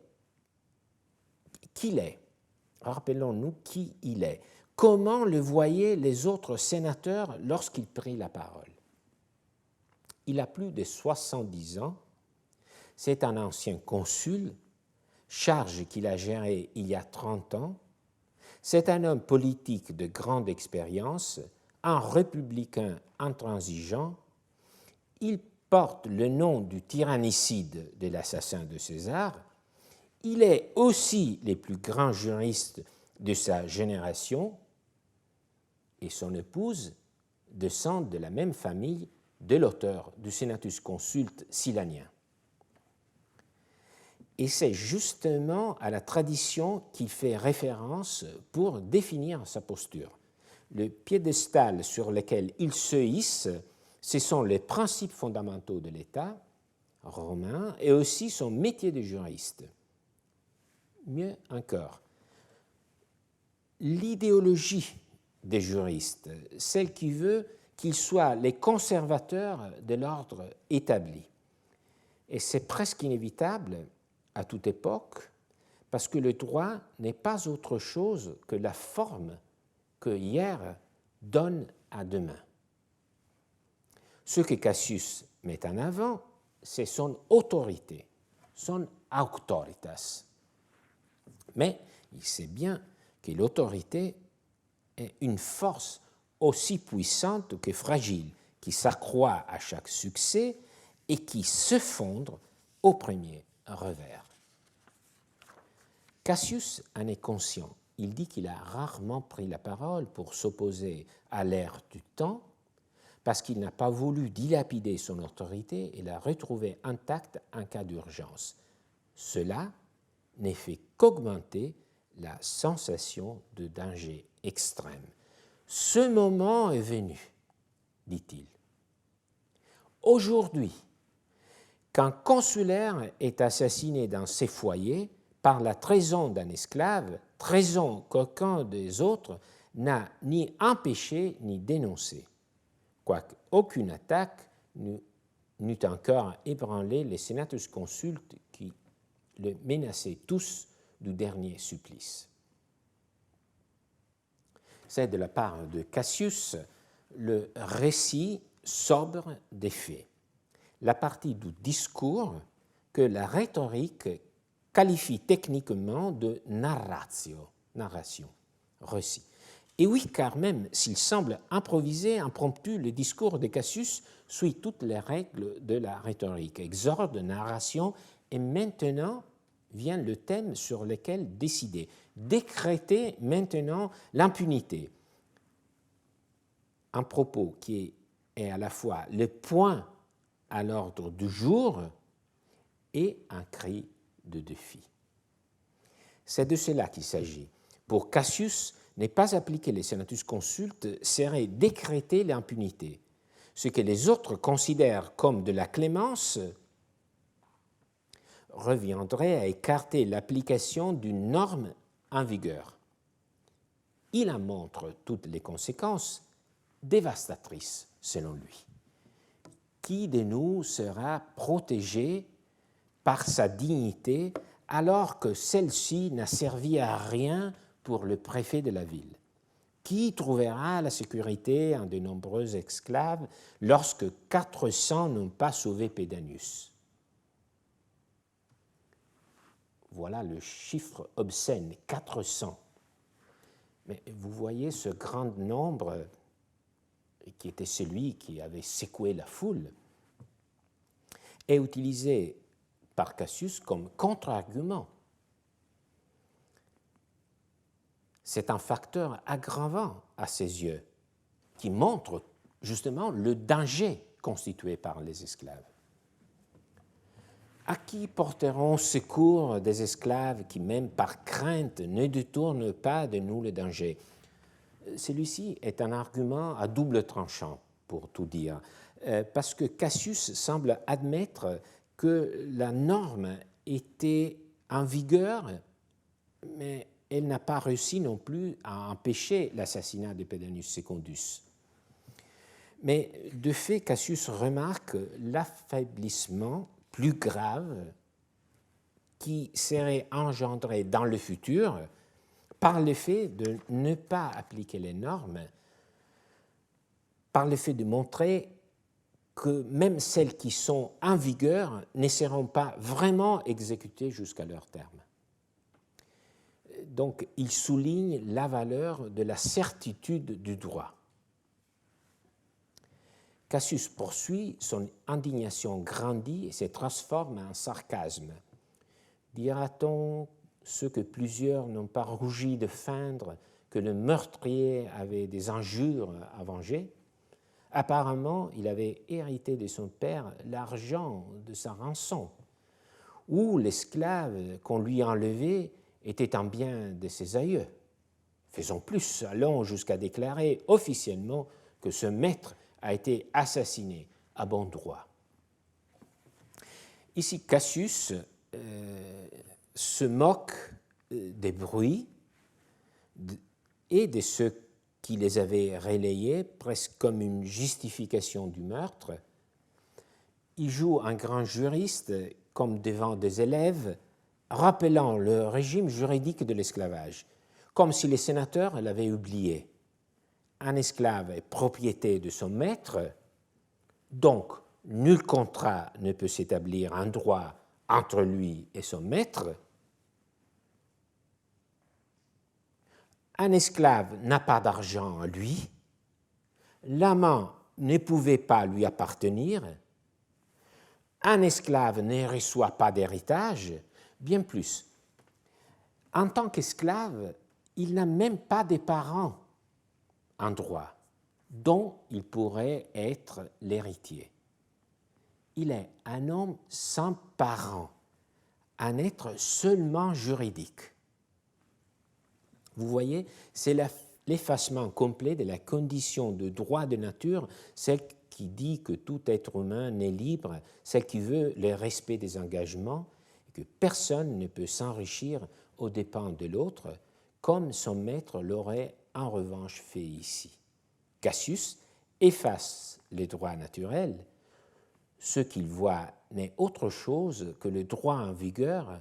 [SPEAKER 1] Rappelons-nous qui il est. Comment le voyaient les autres sénateurs lorsqu'il prit la parole? Il a plus de 70 ans, c'est un ancien consul, charge qu'il a gérée il y a 30 ans, c'est un homme politique de grande expérience, un républicain intransigeant, il porte le nom du tyrannicide de l'assassin de César. Il est aussi le plus grand juriste de sa génération et son épouse descend de la même famille de l'auteur du Senatus Consulte Silanien. Et c'est justement à la tradition qu'il fait référence pour définir sa posture. Le piédestal sur lequel il se hisse, ce sont les principes fondamentaux de l'État romain et aussi son métier de juriste. Mieux encore, l'idéologie des juristes, celle qui veut qu'ils soient les conservateurs de l'ordre établi. Et c'est presque inévitable à toute époque, parce que le droit n'est pas autre chose que la forme que hier donne à demain. Ce que Cassius met en avant, c'est son autorité, son auctoritas. Mais il sait bien que l'autorité est une force aussi puissante que fragile, qui s'accroît à chaque succès et qui s'effondre au premier revers. Cassius en est conscient. Il dit qu'il a rarement pris la parole pour s'opposer à l'ère du temps parce qu'il n'a pas voulu dilapider son autorité et la retrouver intacte en cas d'urgence. Cela n'est fait qu'augmenter la sensation de danger extrême. Ce moment est venu, dit-il. Aujourd'hui, qu'un consulaire est assassiné dans ses foyers par la trahison d'un esclave, trahison qu'aucun des autres n'a ni empêché ni dénoncé, quoique aucune attaque n'eût encore ébranlé les senatus consultes qui le menaçaient tous du dernier supplice. c'est de la part de Cassius le récit sobre des faits, la partie du discours que la rhétorique qualifie techniquement de narratio, narration, récit. Et oui, car même s'il semble improvisé, impromptu, le discours de Cassius suit toutes les règles de la rhétorique, exorde, narration, et maintenant vient le thème sur lequel décider, décréter maintenant l'impunité. Un propos qui est à la fois le point à l'ordre du jour et un cri de défi. C'est de cela qu'il s'agit. Pour Cassius, ne pas appliquer les senatus consultes serait décréter l'impunité. Ce que les autres considèrent comme de la clémence reviendrait à écarter l'application d'une norme en vigueur. Il en montre toutes les conséquences dévastatrices, selon lui. Qui de nous sera protégé par sa dignité alors que celle-ci n'a servi à rien pour le préfet de la ville? Qui trouvera la sécurité en de nombreux esclaves lorsque 400 n'ont pas sauvé Pédanius? Voilà le chiffre obscène, 400. Mais vous voyez ce grand nombre qui était celui qui avait secoué la foule, est utilisé par Cassius comme contre-argument. C'est un facteur aggravant à ses yeux qui montre justement le danger constitué par les esclaves. À qui porteront secours des esclaves qui, même par crainte, ne détournent pas de nous le danger? Celui-ci est un argument à double tranchant, pour tout dire, parce que Cassius semble admettre que la norme était en vigueur, mais elle n'a pas réussi non plus à empêcher l'assassinat de Pedanius Secundus. Mais de fait, Cassius remarque l'affaiblissement plus grave qui serait engendré dans le futur par le fait de ne pas appliquer les normes, par le fait de montrer que même celles qui sont en vigueur ne seront pas vraiment exécutées jusqu'à leur terme. Donc, il souligne la valeur de la certitude du droit. Cassius poursuit, son indignation grandit et se transforme en sarcasme. Dira-t-on ce que plusieurs n'ont pas rougi de feindre, que le meurtrier avait des injures à venger? Apparemment, il avait hérité de son père l'argent de sa rançon, ou l'esclave qu'on lui enlevait était un bien de ses aïeux. Faisons plus, allons jusqu'à déclarer officiellement que ce maître a été assassiné à bon droit. Ici, Cassius se moque des bruits et de ceux qui les avaient relayés, presque comme une justification du meurtre. Il joue un grand juriste comme devant des élèves, rappelant le régime juridique de l'esclavage, comme si les sénateurs l'avaient oublié. Un esclave est propriété de son maître, donc nul contrat ne peut s'établir en droit entre lui et son maître. Un esclave n'a pas d'argent à lui, l'amant ne pouvait pas lui appartenir, un esclave ne reçoit pas d'héritage, bien plus. En tant qu'esclave, il n'a même pas de parents en droit dont il pourrait être l'héritier. Il est un homme sans parents, un être seulement juridique. Vous voyez, c'est l'effacement complet de la condition de droit de nature, celle qui dit que tout être humain n'est libre, celle qui veut le respect des engagements, et que personne ne peut s'enrichir aux dépens de l'autre, comme son maître l'aurait en revanche fait ici. Cassius efface les droits naturels. Ce qu'il voit n'est autre chose que le droit en vigueur.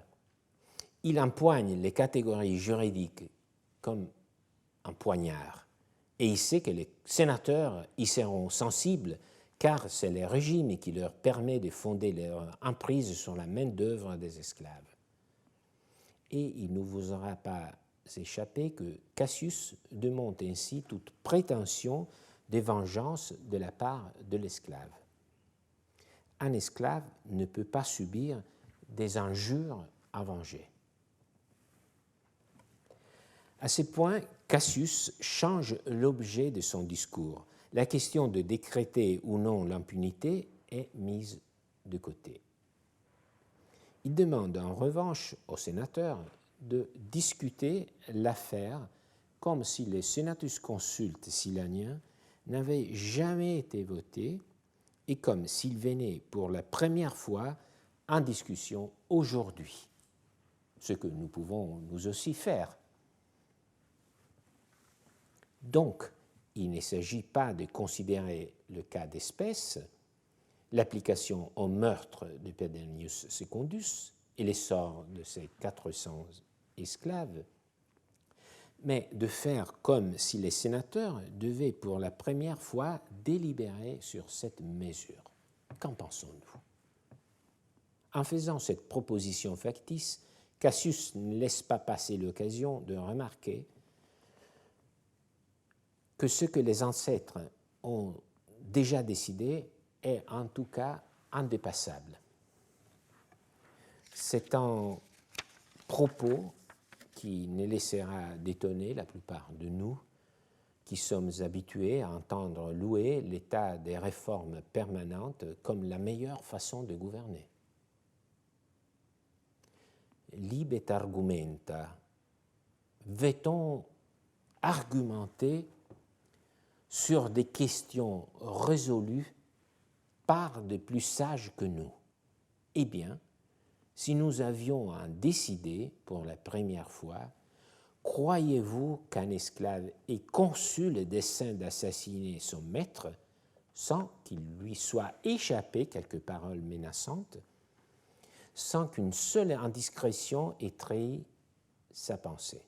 [SPEAKER 1] Il empoigne les catégories juridiques comme un poignard Et il sait que les sénateurs y seront sensibles, car c'est le régime qui leur permet de fonder leur emprise sur la main-d'œuvre des esclaves. Et il ne vous aura pas échappé que Cassius démonte ainsi toute prétention de vengeance de la part de l'esclave. Un esclave ne peut pas subir des injures à venger. À ce point, Cassius change l'objet de son discours. La question de décréter ou non l'impunité est mise de côté. Il demande en revanche aux sénateurs de discuter l'affaire comme si les senatus consultes silaniens n'avaient jamais été votés et comme s'ils venaient pour la première fois en discussion aujourd'hui, ce que nous pouvons nous aussi faire. Donc, il ne s'agit pas de considérer le cas d'espèce, l'application au meurtre de Pedanius Secundus et l'essor de ses 400 esclaves, mais de faire comme si les sénateurs devaient pour la première fois délibérer sur cette mesure. Qu'en pensons-nous? En faisant cette proposition factice, Cassius ne laisse pas passer l'occasion de remarquer que ce que les ancêtres ont déjà décidé est en tout cas indépassable. C'est un propos qui ne laissera d'étonner la plupart de nous qui sommes habitués à entendre louer l'état des réformes permanentes comme la meilleure façon de gouverner. Libet argumenta, veut-on argumenter sur des questions résolues par des plus sages que nous? Eh bien, si nous avions à décider pour la première fois, croyez-vous qu'un esclave ait conçu le dessein d'assassiner son maître sans qu'il lui soit échappé quelques paroles menaçantes, sans qu'une seule indiscrétion ait trahi sa pensée?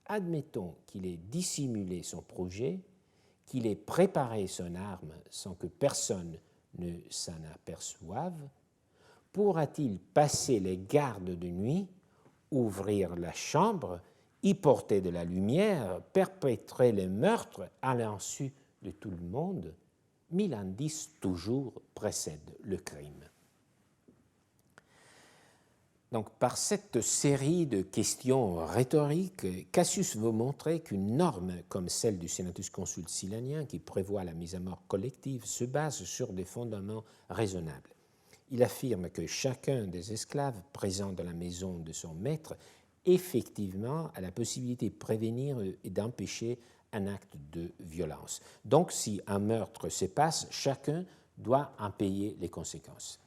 [SPEAKER 1] Admettons qu'il ait dissimulé son projet, qu'il ait préparé son arme sans que personne ne s'en aperçoive. Pourra-t-il passer les gardes de nuit, ouvrir la chambre, y porter de la lumière, perpétrer les meurtres à l'insu de tout le monde? 1000 indices toujours précèdent le crime. Donc, par cette série de questions rhétoriques, Cassius veut montrer qu'une norme comme celle du Senatus Consulte silanien, qui prévoit la mise à mort collective, se base sur des fondements raisonnables. Il affirme que chacun des esclaves présents dans la maison de son maître, effectivement, a la possibilité de prévenir et d'empêcher un acte de violence. Donc, si un meurtre se passe, chacun doit en payer les conséquences.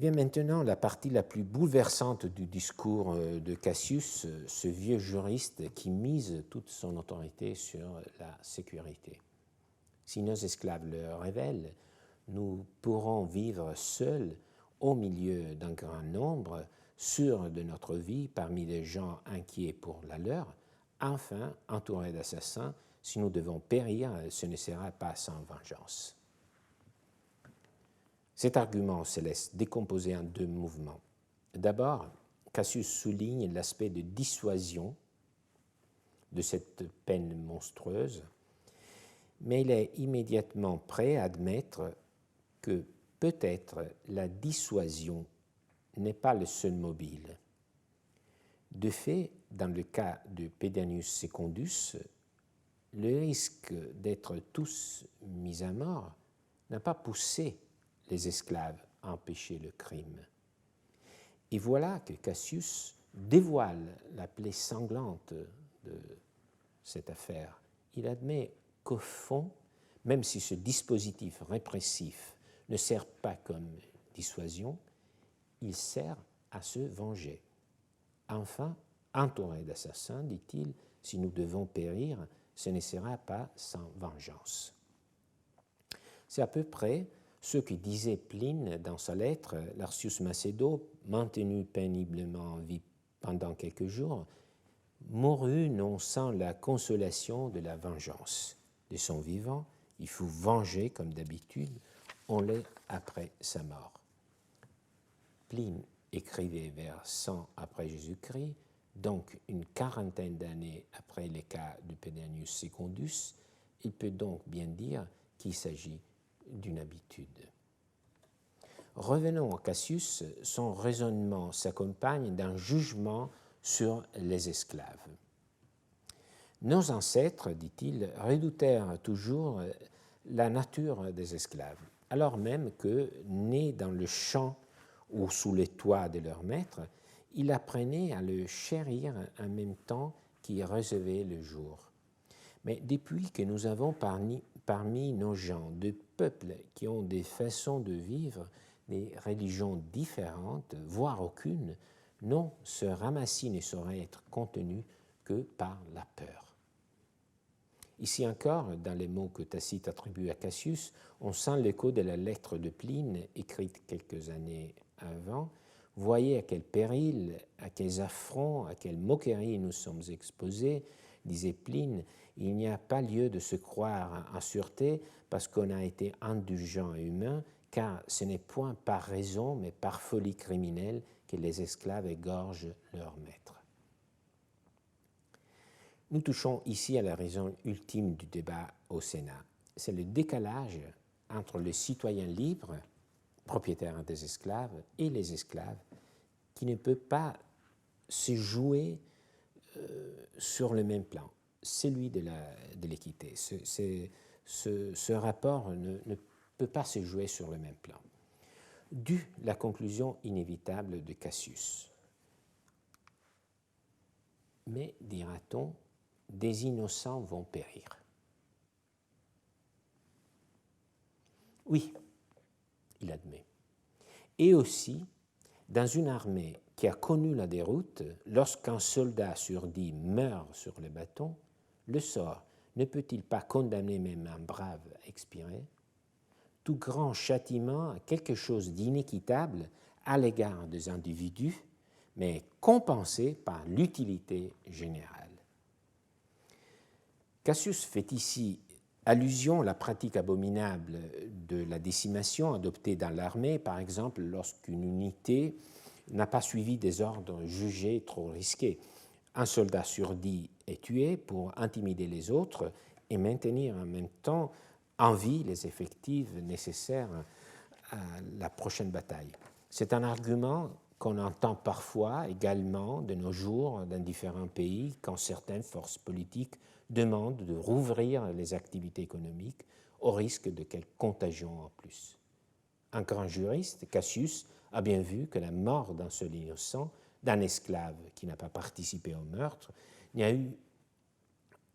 [SPEAKER 1] Bien, maintenant, la partie la plus bouleversante du discours de Cassius, ce vieux juriste qui mise toute son autorité sur la sécurité. Si nos esclaves le révèlent, nous pourrons vivre seuls au milieu d'un grand nombre, sûrs de notre vie parmi des gens inquiets pour la leur, enfin entourés d'assassins. Si nous devons périr, ce ne sera pas sans vengeance. Cet argument se laisse décomposer en deux mouvements. D'abord, Cassius souligne l'aspect de dissuasion de cette peine monstrueuse, mais il est immédiatement prêt à admettre que peut-être la dissuasion n'est pas le seul mobile. De fait, dans le cas de Pedanius Secundus, le risque d'être tous mis à mort n'a pas poussé les esclaves à empêcher le crime. Et voilà que Cassius dévoile la plaie sanglante de cette affaire. Il admet qu'au fond, même si ce dispositif répressif ne sert pas comme dissuasion, il sert à se venger. Enfin, entouré d'assassins, dit-il, si nous devons périr, ce ne sera pas sans vengeance. C'est à peu près ce que disait Pline dans sa lettre. Lartius Macedo, maintenu péniblement en vie pendant quelques jours, mourut non sans la consolation de la vengeance. De son vivant, il fut vengé comme d'habitude, on l'est après sa mort. Pline écrivait vers 100 après Jésus-Christ, donc une quarantaine d'années après les cas de Pedanius Secundus. Il peut donc bien dire qu'il s'agit d'une habitude. Revenons à Cassius, son raisonnement s'accompagne d'un jugement sur les esclaves. Nos ancêtres, dit-il, redoutèrent toujours la nature des esclaves, alors même que, nés dans le champ ou sous les toits de leur maître, ils apprenaient à le chérir en même temps qu'ils recevaient le jour. Mais depuis que nous avons parmi nos gens de peuples qui ont des façons de vivre, des religions différentes, voire aucune, non, ce ramassis ne saurait être contenu que par la peur. Ici encore, dans les mots que Tacite attribue à Cassius, on sent l'écho de la lettre de Pline, écrite quelques années avant. Voyez à quel péril, à quels affronts, à quelles moqueries nous sommes exposés, disait Pline. Il n'y a pas lieu de se croire en sûreté parce qu'on a été indulgent et humain, car ce n'est point par raison, mais par folie criminelle que les esclaves égorgent leur maître. Nous touchons ici à la raison ultime du débat au Sénat. C'est le décalage entre les citoyens libres, propriétaires des esclaves, et les esclaves, qui ne peut pas se jouer sur le même plan, celui de l'équité. Ce rapport ne peut pas se jouer sur le même plan. D'où la conclusion inévitable de Cassius. Mais, dira-t-on, des innocents vont périr. Oui, il admet. Et aussi, dans une armée qui a connu la déroute, lorsqu'un soldat sur 10 meurt sur le bâton, le sort ne peut-il pas condamner même un brave à expirer? Tout grand châtiment a quelque chose d'inéquitable à l'égard des individus, mais compensé par l'utilité générale. Cassius fait ici allusion à la pratique abominable de la décimation adoptée dans l'armée, par exemple lorsqu'une unité n'a pas suivi des ordres jugés trop risqués. Un soldat sur 10 est tué pour intimider les autres et maintenir en même temps en vie les effectifs nécessaires à la prochaine bataille. C'est un argument qu'on entend parfois également de nos jours dans différents pays quand certaines forces politiques demandent de rouvrir les activités économiques au risque de quelques contagions en plus. Un grand juriste, Cassius, a bien vu que la mort d'un seul innocent, d'un esclave qui n'a pas participé au meurtre, n'y a eu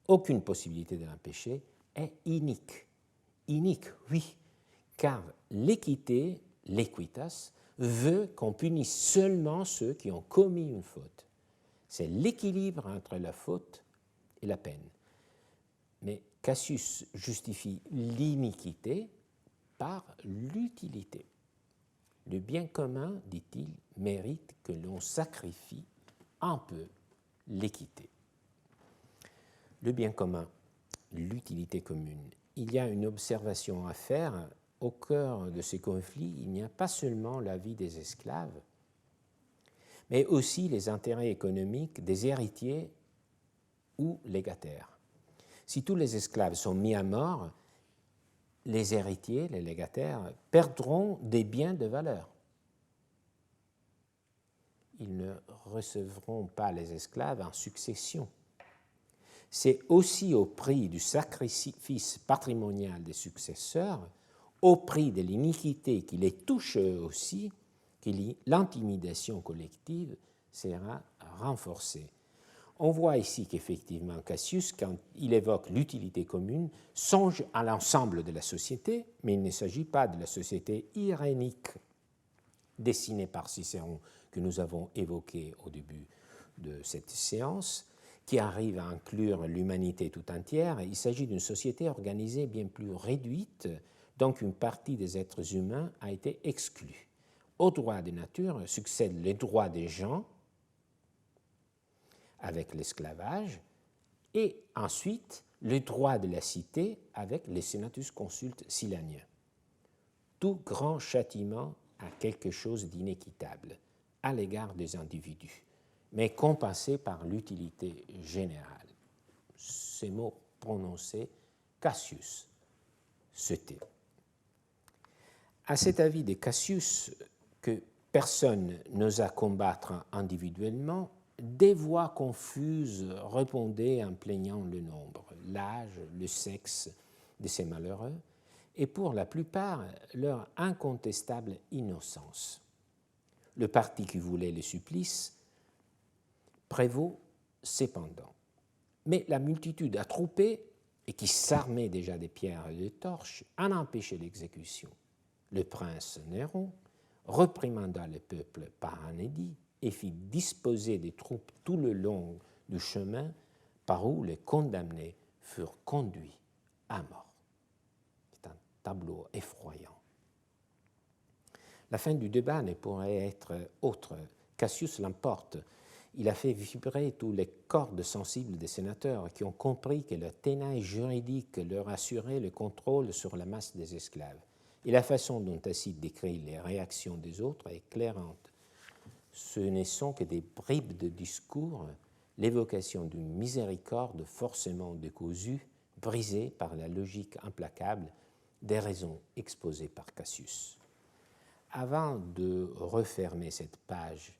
[SPEAKER 1] aucune possibilité de l'empêcher, est inique. Inique, oui, car l'équité, l'equitas, veut qu'on punisse seulement ceux qui ont commis une faute. C'est l'équilibre entre la faute et la peine. Mais Cassius justifie l'iniquité par l'utilité. Le bien commun, dit-il, mérite que l'on sacrifie un peu l'équité. Le bien commun, l'utilité commune. Il y a une observation à faire. Au cœur de ces conflits, il n'y a pas seulement la vie des esclaves, mais aussi les intérêts économiques des héritiers ou légataires. Si tous les esclaves sont mis à mort, les héritiers, les légataires, perdront des biens de valeur. Ils ne recevront pas les esclaves en succession. C'est aussi au prix du sacrifice patrimonial des successeurs, au prix de l'iniquité qui les touche aussi, que l'intimidation collective sera renforcée. On voit ici qu'effectivement Cassius, quand il évoque l'utilité commune, songe à l'ensemble de la société, mais il ne s'agit pas de la société irénique dessinée par Cicéron que nous avons évoquée au début de cette séance, qui arrive à inclure l'humanité tout entière. Il s'agit d'une société organisée bien plus réduite, donc une partie des êtres humains a été exclue. Aux droits de nature succèdent les droits des gens, avec l'esclavage, et ensuite le droit de la cité avec les senatus consultes silaniens. Tout grand châtiment a quelque chose d'inéquitable à l'égard des individus, mais compensé par l'utilité générale. Ces mots prononcés, Cassius se tait. À cet avis de Cassius, que personne n'osa combattre individuellement, des voix confuses répondaient en plaignant le nombre, l'âge, le sexe de ces malheureux, et pour la plupart leur incontestable innocence. Le parti qui voulait le supplice prévaut cependant. Mais la multitude attroupée, et qui s'armait déjà des pierres et des torches, en empêchait l'exécution. Le prince Néron réprimanda le peuple par un édit et fit disposer des troupes tout le long du chemin par où les condamnés furent conduits à mort. C'est un tableau effroyant. La fin du débat ne pourrait être autre. Cassius l'emporte. Il a fait vibrer tous les cordes sensibles des sénateurs qui ont compris que la tenaille juridique leur assurait le contrôle sur la masse des esclaves. Et la façon dont Tacite décrit les réactions des autres est éclairante. Ce ne sont que des bribes de discours, l'évocation d'une miséricorde forcément décousue, brisée par la logique implacable des raisons exposées par Cassius. Avant de refermer cette page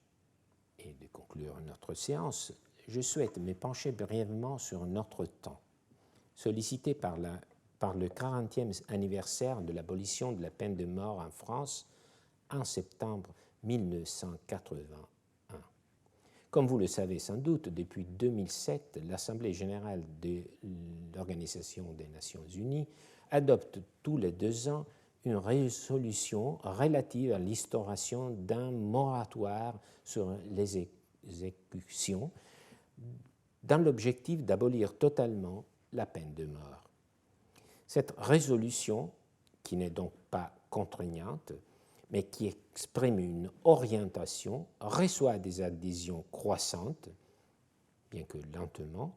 [SPEAKER 1] et de conclure notre séance, je souhaite me pencher brièvement sur notre temps, sollicité par le 40e anniversaire de l'abolition de la peine de mort en France en septembre 1981. Comme vous le savez sans doute, depuis 2007, l'Assemblée générale de l'Organisation des Nations unies adopte tous les 2 ans une résolution relative à l'instauration d'un moratoire sur les exécutions dans l'objectif d'abolir totalement la peine de mort. Cette résolution, qui n'est donc pas contraignante, mais qui exprime une orientation, reçoit des adhésions croissantes, bien que lentement.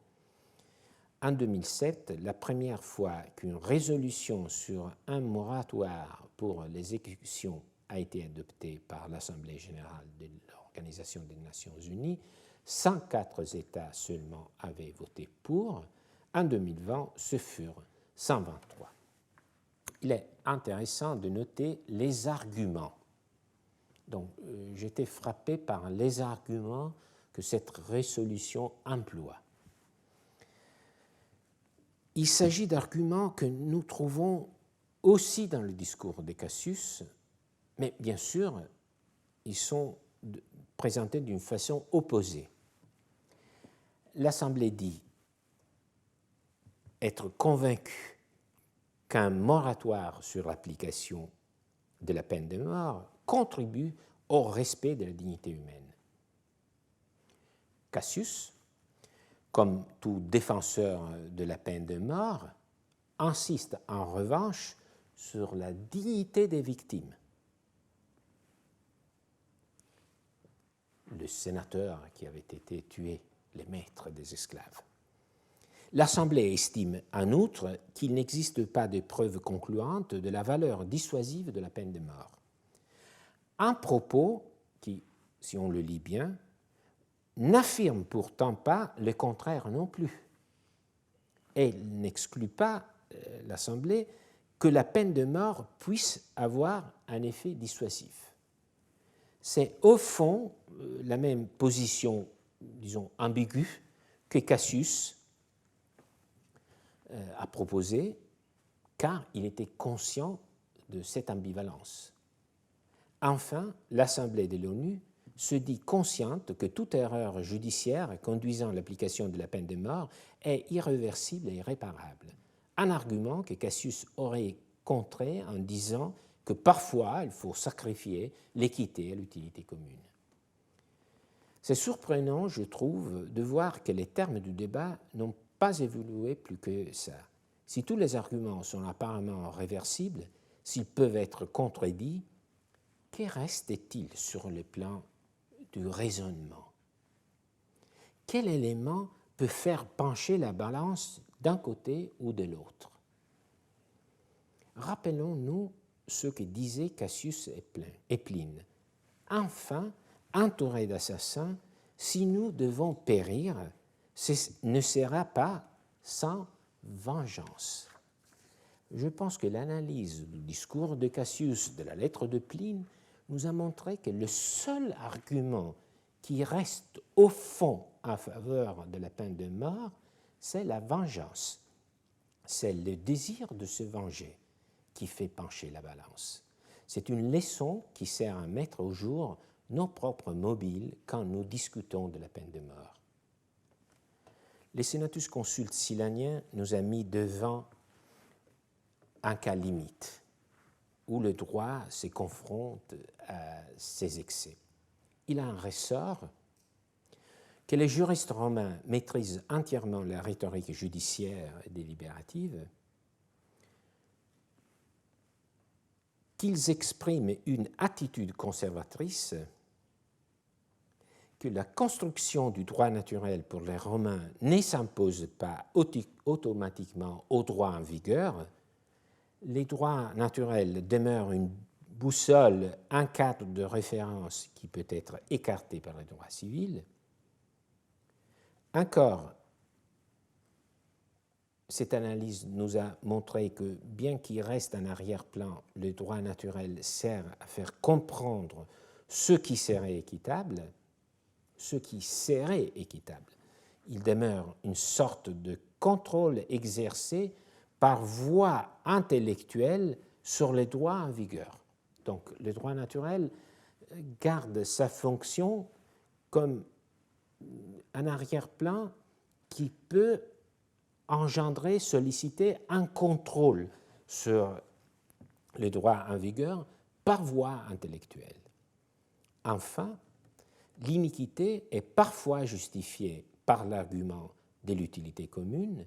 [SPEAKER 1] En 2007, la première fois qu'une résolution sur un moratoire pour les exécutions a été adoptée par l'Assemblée générale de l'Organisation des Nations unies, 104 États seulement avaient voté pour. En 2020, ce furent 123. Il est intéressant de noter les arguments. Donc, j'étais frappé par les arguments que cette résolution emploie. Il s'agit d'arguments que nous trouvons aussi dans le discours de Cassius, mais bien sûr, ils sont présentés d'une façon opposée. L'Assemblée dit être convaincue qu'un moratoire sur l'application de la peine de mort contribue au respect de la dignité humaine. Cassius, comme tout défenseur de la peine de mort, insiste en revanche sur la dignité des victimes. Le sénateur qui avait été tué, les maîtres des esclaves. L'Assemblée estime en outre qu'il n'existe pas de preuves concluantes de la valeur dissuasive de la peine de mort. Un propos qui, si on le lit bien, n'affirme pourtant pas le contraire non plus. Elle n'exclut pas, l'Assemblée, que la peine de mort puisse avoir un effet dissuasif. C'est au fond la même position, disons, ambiguë que Cassius a proposée, car il était conscient de cette ambivalence. Enfin, l'Assemblée de l'ONU se dit consciente que toute erreur judiciaire conduisant à l'application de la peine de mort est irréversible et irréparable. Un argument que Cassius aurait contré en disant que parfois il faut sacrifier l'équité à l'utilité commune. C'est surprenant, je trouve, de voir que les termes du débat n'ont pas évolué plus que ça. Si tous les arguments sont apparemment réversibles, s'ils peuvent être contredits, que reste-t-il sur le plan du raisonnement? quel élément peut faire pencher la balance d'un côté ou de l'autre? Rappelons-nous ce que disait Cassius et Pline. Enfin, entourés d'assassins, si nous devons périr, ce ne sera pas sans vengeance. Je pense que l'analyse du discours de Cassius de la lettre de Pline nous a montré que le seul argument qui reste au fond en faveur de la peine de mort, c'est la vengeance. C'est le désir de se venger qui fait pencher la balance. C'est une leçon qui sert à mettre au jour nos propres mobiles quand nous discutons de la peine de mort. Le Senatus Consulte silanien nous a mis devant un cas limite où le droit se confronte à ses excès. Il a un ressort que les juristes romains maîtrisent entièrement la rhétorique judiciaire et délibérative, qu'ils expriment une attitude conservatrice, que la construction du droit naturel pour les Romains ne s'impose pas automatiquement au droit en vigueur. Les droits naturels demeurent une boussole, un cadre de référence qui peut être écarté par le droit civil. Encore, cette analyse nous a montré que, bien qu'il reste en arrière-plan, le droit naturel sert à faire comprendre ce qui serait équitable. Il demeure une sorte de contrôle exercé par voie intellectuelle sur les droits en vigueur. Donc, le droit naturel garde sa fonction comme un arrière-plan qui peut engendrer, solliciter un contrôle sur les droits en vigueur par voie intellectuelle. Enfin, l'iniquité est parfois justifiée par l'argument de l'utilité commune,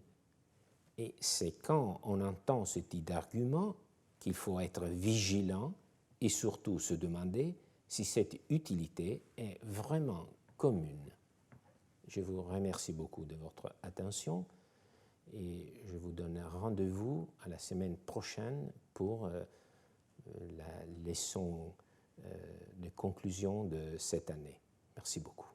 [SPEAKER 1] et c'est quand on entend ce type d'argument qu'il faut être vigilant et surtout se demander si cette utilité est vraiment commune. Je vous remercie beaucoup de votre attention et je vous donne rendez-vous à la semaine prochaine pour la leçon de conclusion de cette année. Merci beaucoup.